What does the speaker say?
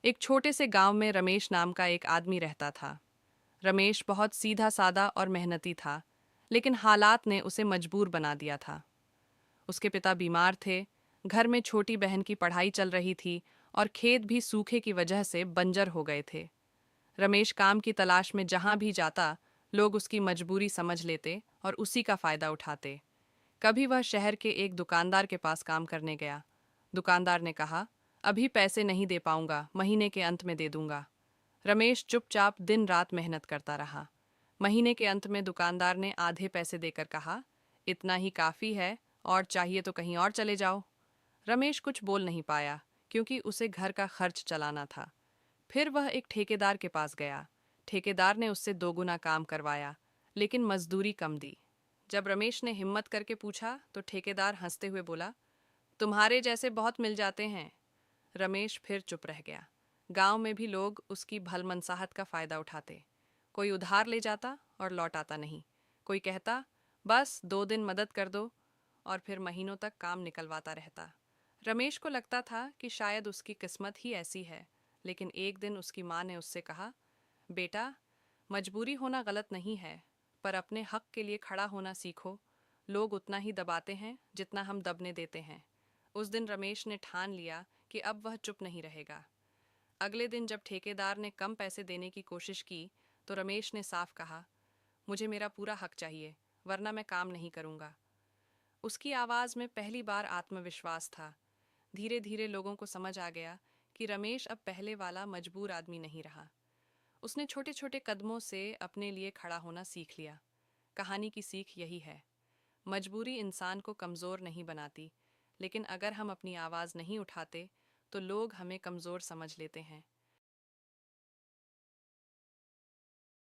एक छोटे से गांव में रमेश नाम का एक आदमी रहता था। रमेश बहुत सीधा सादा और मेहनती था, लेकिन हालात ने उसे मजबूर बना दिया था। उसके पिता बीमार थे, घर में छोटी बहन की पढ़ाई चल रही थी और खेत भी सूखे की वजह से बंजर हो गए थे। रमेश काम की तलाश में जहां भी जाता, लोग उसकी मजबूरी समझ लेते और उसी का फायदा उठाते। कभी वह शहर के एक दुकानदार के पास काम करने गया। दुकानदार ने कहा, अभी पैसे नहीं दे पाऊंगा, महीने के अंत में दे दूंगा। रमेश चुपचाप दिन रात मेहनत करता रहा। महीने के अंत में दुकानदार ने आधे पैसे देकर कहा, इतना ही काफी है, और चाहिए तो कहीं और चले जाओ। रमेश कुछ बोल नहीं पाया, क्योंकि उसे घर का खर्च चलाना था। फिर वह एक ठेकेदार के पास गया। ठेकेदार ने उससे दोगुना काम करवाया, लेकिन मजदूरी कम दी। जब रमेश ने हिम्मत करके पूछा तो ठेकेदार हंसते हुए बोला, तुम्हारे जैसे बहुत मिल जाते हैं। रमेश फिर चुप रह गया। गांव में भी लोग उसकी भलमनसाहत का फायदा उठाते। कोई उधार ले जाता और लौटाता नहीं। कोई कहता, बस 2 दिन मदद कर दो, और फिर महीनों तक काम निकलवाता रहता। रमेश को लगता था कि शायद उसकी किस्मत ही ऐसी है। लेकिन एक दिन उसकी माँ ने उससे कहा, बेटा, मजबूरी होना गलत नहीं है, पर अपने हक के लिए खड़ा होना सीखो। लोग उतना ही दबाते हैं जितना हम दबने देते हैं। उस दिन रमेश ने ठान लिया कि अब वह चुप नहीं रहेगा। अगले दिन जब ठेकेदार ने कम पैसे देने की कोशिश की, तो रमेश ने साफ कहा, मुझे मेरा पूरा हक चाहिए, वरना मैं काम नहीं करूंगा। उसकी आवाज़ में पहली बार आत्मविश्वास था। धीरे धीरे लोगों को समझ आ गया कि रमेश अब पहले वाला मजबूर आदमी नहीं रहा। उसने छोटे छोटे कदमों से अपने लिए खड़ा होना सीख लिया। कहानी की सीख यही है, मजबूरी इंसान को कमज़ोर नहीं बनाती, लेकिन अगर हम अपनी आवाज़ नहीं उठाते, तो लोग हमें कमज़ोर समझ लेते हैं।